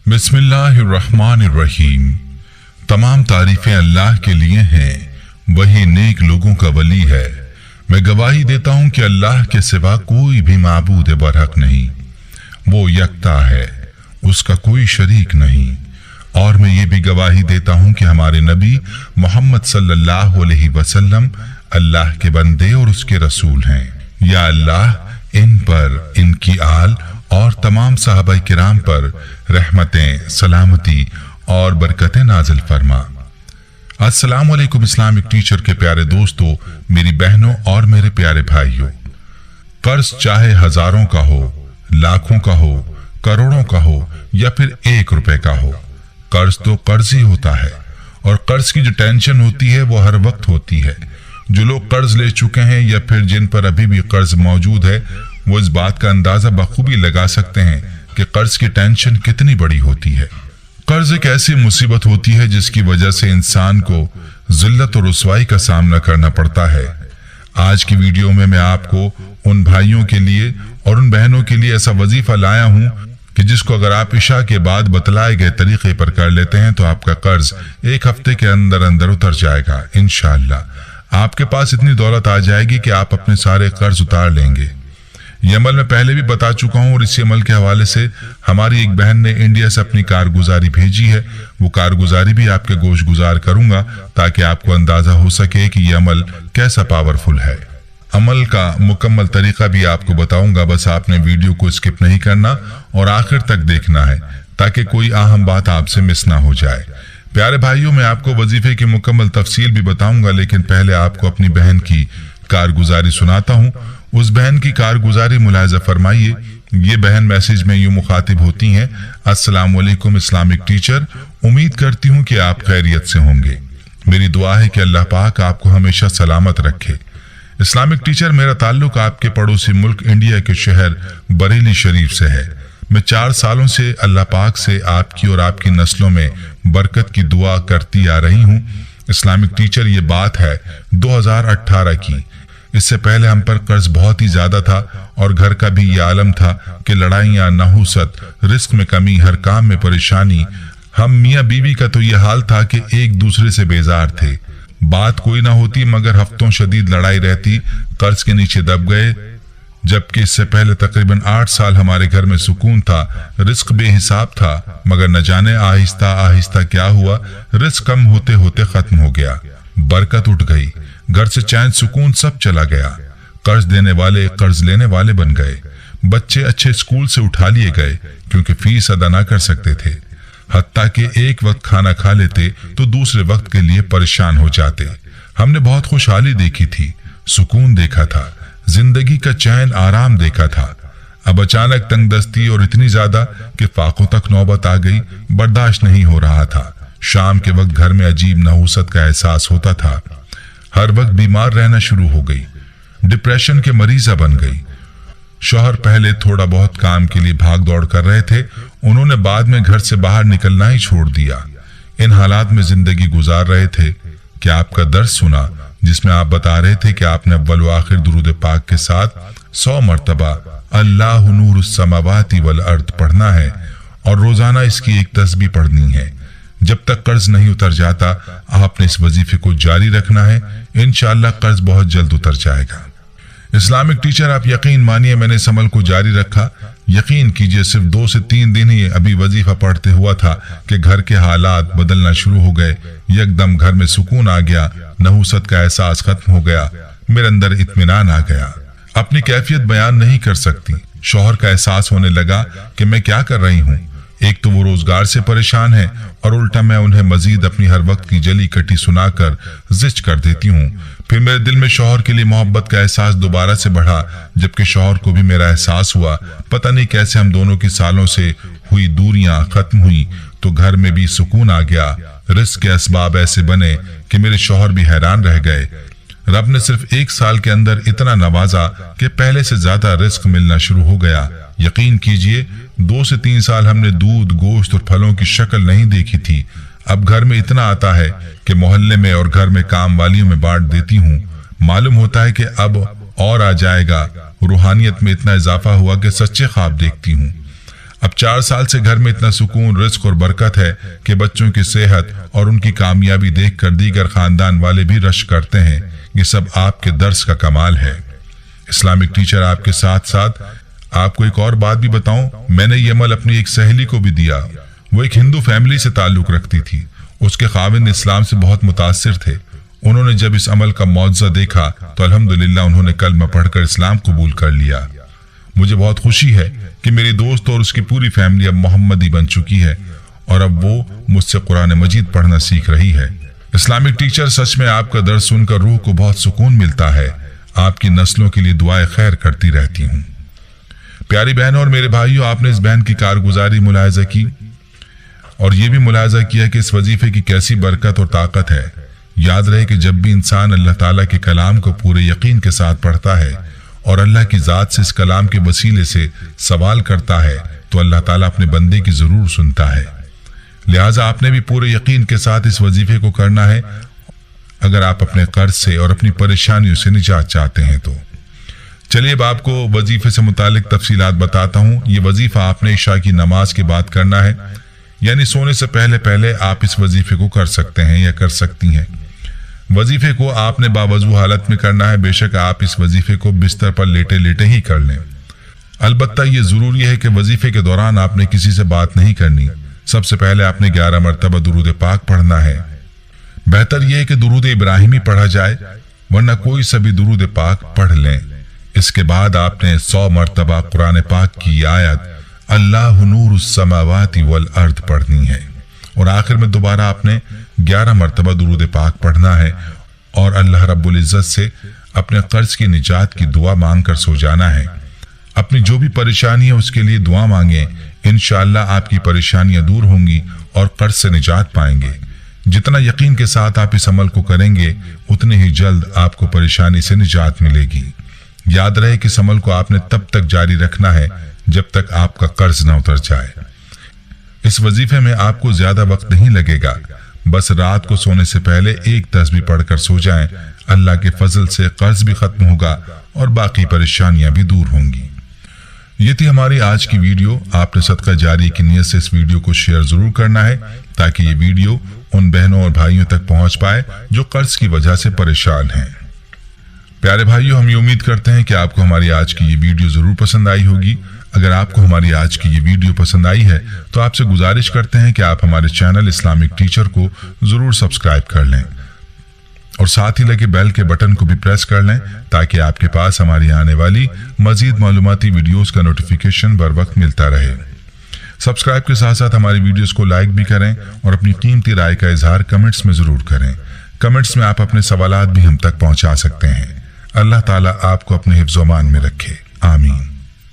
बिस्मिल्लाहिर्रहमानिर्रहीम। तमाम तारीफें अल्लाह के लिए हैं, वही नेक लोगों का वली है। मैं गवाही देता हूँ कि अल्लाह के सिवा कोई भी माबूद बरहक नहीं, वो यकता है, उसका कोई शरीक नहीं। और मैं ये भी गवाही देता हूँ कि हमारे नबी मोहम्मद सल्लल्लाहु अलैहि वसल्लम अल्लाह के बंदे और उसके रसूल हैं। या अल्लाह इन पर, इनकी आल और तमाम सहाबा किराम पर रहमतें, सलामती और बरकतें नाजिल फरमा। अस्सलाम वालेकुम इस्लामिक टीचर के प्यारे दोस्तों, मेरी बहनों और मेरे प्यारे भाइयों, कर्ज चाहे हजारों का हो, लाखों का हो, करोड़ों का हो या फिर 1 रुपए का हो, कर्ज तो कर्ज ही होता है। और कर्ज की जो टेंशन होती है वो हर वक्त होती है। जो लोग कर्ज ले चुके हैं या फिर जिन पर अभी भी कर्ज मौजूद है, वो इस बात का अंदाजा बखूबी लगा सकते हैं कि कर्ज की टेंशन कितनी बड़ी होती है। कर्ज एक ऐसी मुसीबत होती है जिसकी वजह से इंसान को जिल्लत और रुसवाई का सामना करना पड़ता है। आज की वीडियो में मैं आपको उन भाइयों के लिए और उन बहनों के लिए ऐसा वजीफा लाया हूं कि जिसको अगर आप इशा के बाद बतलाए गए तरीके पर कर लेते हैं तो आपका कर्ज 1 हफ्ते के अंदर अंदर उतर जाएगा। इंशाअल्लाह आपके पास इतनी दौलत आ जाएगी कि आप अपने सारे कर्ज उतार लेंगे। ये अमल मैं पहले भी बता चुका हूं और इसी अमल के हवाले से हमारी एक बहन ने इंडिया से अपनी कारगुजारी भेजी है। वो कारगुजारी भी आपके गोश गुजार करूंगा ताकि आपको अंदाजा हो सके कि यह अमल कैसा पावरफुल है। अमल का मुकम्मल तरीका भी आपको बताऊंगा, बस आपने वीडियो को स्किप नहीं करना और आखिर तक देखना है ताकि कोई अहम बात आपसे मिस ना हो जाए। प्यारे भाइयों, मैं आपको वजीफे की मुकम्मल तफसील भी बताऊंगा, लेकिन पहले आपको अपनी बहन की कारगुजारी सुनाता हूं। उस बहन की कारगुजारी मुलाहिजा फरमाइए। ये बहन मैसेज में यूं मुखातिब होती हैं, अस्सलाम वालेकुम इस्लामिक टीचर, उम्मीद करती हूं कि आप खैरियत से होंगे। मेरी दुआ है कि अल्लाह पाक आपको हमेशा सलामत रखे। इस्लामिक टीचर, मेरा ताल्लुक आपके पड़ोसी मुल्क इंडिया के शहर बरेली शरीफ से है। मैं 4 सालों से अल्लाह पाक से आपकी और आपकी नस्लों में बरकत की दुआ करती आ रही हूँ। इस्लामिक टीचर, ये बात है 2018 की। इससे पहले हम पर कर्ज बहुत ही ज्यादा था और घर का भी ये आलम था कि लड़ाइयाँ, नहुसत, रिस्क में कमी, हर काम में परेशानी। हम मियाँ बीवी का तो ये हाल था कि एक दूसरे से बेजार थे। बात कोई ना होती मगर हफ्तों शदीद लड़ाई रहती, कर्ज के नीचे दब गए। जबकि इससे पहले तकरीबन 8 साल हमारे घर में सुकून था, रिस्क बेहिसाब था, मगर न जाने आहिस्ता आहिस्ता क्या हुआ, रिस्क कम होते होते खत्म हो गया, बरकत उठ गई, घर से चैन सुकून सब चला गया। कर्ज देने वाले कर्ज लेने वाले बन गए। बच्चे अच्छे स्कूल से उठा लिए गए क्योंकि फीस अदा ना कर सकते थे। हत्ता कि एक वक्त खाना खा लेते तो दूसरे वक्त के लिए परेशान हो जाते। हमने बहुत खुशहाली देखी थी, सुकून देखा था, जिंदगी का चैन आराम देखा था। अब अचानक तंगदस्ती और इतनी ज्यादा कि फाकों तक नौबत आ गई, बर्दाश्त नहीं हो रहा था। शाम के वक्त घर में अजीब नहुसत का एहसास होता था। हर वक्त बीमार रहना शुरू हो गई, डिप्रेशन के मरीजा बन गई। शौहर पहले थोड़ा बहुत काम के लिए भाग दौड़ कर रहे थे, उन्होंने बाद में घर से बाहर निकलना ही छोड़ दिया। इन हालात में जिंदगी गुजार रहे थे कि आपका दर्स सुना जिसमें आप बता रहे थे कि आपने अव्वल व आखिर दुरूद पाक के साथ 100 मरतबा अल्लाहु नूरुस समावाति वल अर्द पढ़ना है और रोजाना इसकी एक तस्बीह पढ़नी है। जब तक कर्ज नहीं उतर जाता आपने इस वजीफे को जारी रखना है। इंशाअल्लाह कर्ज बहुत जल्द उतर जाएगा। इस्लामिक टीचर, आप यकीन मानिए मैंने इस अमल को जारी रखा। यकीन कीजिए सिर्फ 2 से 3 दिन ही अभी वजीफा पढ़ते हुआ था कि घर के हालात बदलना शुरू हो गए। एकदम घर में सुकून आ गया, नहुसत का एहसास खत्म हो गया, मेरे अंदर इत्मीनान आ गया। अपनी कैफियत बयान नहीं कर सकती। शौहर का एहसास होने लगा कि मैं क्या कर रही हूँ। एक तो वो रोजगार से परेशान है और उल्टा मैं उन्हें मजीद अपनी हर वक्त की जली कटी सुनाकर जिच कर देती हूँ। फिर मेरे दिल में शौहर के लिए मोहब्बत का एहसास दोबारा से बढ़ा, जबकि शौहर को भी मेरा एहसास हुआ। पता नहीं कैसे हम दोनों की सालों से हुई दूरियां खत्म हुई तो घर में भी सुकून आ गया। रिस्क के असबाब ऐसे बने कि मेरे शौहर भी हैरान रह गए। रब ने सिर्फ 1 साल के अंदर इतना नवाजा कि पहले से ज्यादा रिस्क मिलना शुरू हो गया। यकीन कीजिए 2 से 3 साल हमने दूध, गोश्त और फलों की शक्ल नहीं देखी थी। अब घर में इतना आता है कि मोहल्ले में और घर में काम वालियों में बांट देती हूँ। मालूम होता है कि अब और आ जाएगा। रूहानियत में इतना इजाफा हुआ कि सच्चे ख्वाब देखती हूँ। अब 4 साल से घर में इतना सुकून, रिस्क और बरकत है कि बच्चों की सेहत और उनकी कामयाबी देखकर दीगर खानदान वाले भी रश करते हैं। ये सब आपके दर्स का कमाल है। इस्लामिक टीचर, आपके साथ साथ आपको एक और बात भी बताऊं, मैंने ये अमल अपनी एक सहेली को भी दिया। वो एक हिंदू फैमिली से ताल्लुक रखती थी। उसके खाविंद इस्लाम से बहुत मुतासिर थे। उन्होंने जब इस अमल का मौजज़ा देखा तो अल्हम्दुलिल्लाह उन्होंने कलमा पढ़कर इस्लाम कबूल कर लिया। मुझे बहुत खुशी है कि मेरी दोस्त और उसकी पूरी फैमिली अब मोहम्मदी बन चुकी है और अब वो मुझसे कुरान मजीद पढ़ना सीख रही है। इस्लामिक टीचर, सच में आपका दर्स सुनकर रूह को बहुत सुकून मिलता है। आपकी नस्लों के लिए दुआएं खैर करती रहती हूँ। प्यारी बहनों और मेरे भाइयों, आपने इस बहन की कारगुजारी मुलाहिजा की और ये भी मुलाहिजा किया कि इस वजीफे की कैसी बरकत और ताकत है। याद रहे कि जब भी इंसान अल्लाह ताला के कलाम को पूरे यकीन के साथ पढ़ता है और अल्लाह की ज़ात से इस कलाम के वसीले से सवाल करता है तो अल्लाह ताला अपने बंदे की ज़रूर सुनता है। लिहाजा आपने भी पूरे यकीन के साथ इस वजीफे को करना है अगर आप अपने कर्ज से और अपनी परेशानियों से निजात चाहते हैं तो। चलिए अब आपको वजीफे से मुतालिक तफसीलात बताता हूँ। ये वजीफा आपने इशा की नमाज के बाद करना है, यानी सोने से पहले पहले आप इस वजीफे को कर सकते हैं या कर सकती हैं। वजीफे को आपने बावजू हालत में करना है। बेशक आप इस वजीफे को बिस्तर पर लेटे लेटे ही कर लें। अलबत्ता ये जरूरी है कि वजीफे के दौरान आपने किसी से बात नहीं करनी। सबसे पहले आपने 11 मरतबा दुरूद पाक पढ़ना है। बेहतर यह है कि दुरूद इब्राहिमी पढ़ा जाए, वरना कोई सा भी दुरूद पाक पढ़ लें। इसके बाद आपने 100 मरतबा कुरान पाक की आयत अल्लाहु नूरुस समावाति वल अर्द पढ़नी है और आखिर में दोबारा आपने 11 मरतबा दुरूद पाक पढ़ना है और अल्लाह रब्बुल इज्जत से अपने कर्ज की निजात की दुआ मांगकर सो जाना है। अपनी जो भी परेशानी है उसके लिए दुआ मांगे। इंशाअल्लाह आपकी परेशानियां दूर होंगी और कर्ज से निजात पाएंगे। जितना यकीन के साथ आप इस अमल को करेंगे उतने ही जल्द आपको परेशानी से निजात मिलेगी। याद रहे कि इस अमल को आपने तब तक जारी रखना है जब तक आपका कर्ज न उतर जाए। इस वजीफे में आपको ज्यादा वक्त नहीं लगेगा। बस रात को सोने से पहले एक तस्बीह पढ़कर सो जाएं। अल्लाह के फजल से कर्ज भी खत्म होगा और बाकी परेशानियां भी दूर होंगी। ये थी हमारी आज की वीडियो। आपने सदका जारी की नीयत से इस वीडियो को शेयर जरूर करना है ताकि ये वीडियो उन बहनों और भाइयों तक पहुंच पाए जो कर्ज की वजह से परेशान हैं। प्यारे भाइयों, हम ये उम्मीद करते हैं कि आपको हमारी आज की ये वीडियो जरूर पसंद आई होगी। अगर आपको हमारी आज की ये वीडियो पसंद आई है तो आपसे गुजारिश करते हैं कि आप हमारे चैनल इस्लामिक टीचर को जरूर सब्सक्राइब कर लें और साथ ही लगे बेल के बटन को भी प्रेस कर लें ताकि आपके पास हमारी आने वाली मजीद मालूमाती वीडियोस का नोटिफिकेशन बर वक्त मिलता रहे। सब्सक्राइब के साथ साथ हमारी वीडियोस को लाइक भी करें और अपनी कीमती राय का इजहार कमेंट्स में जरूर करें। कमेंट्स में आप अपने सवालात भी हम तक पहुंचा सकते हैं। अल्लाह ताला आपको अपने हिफ्ज़-ओ-मान में रखे। आमीन।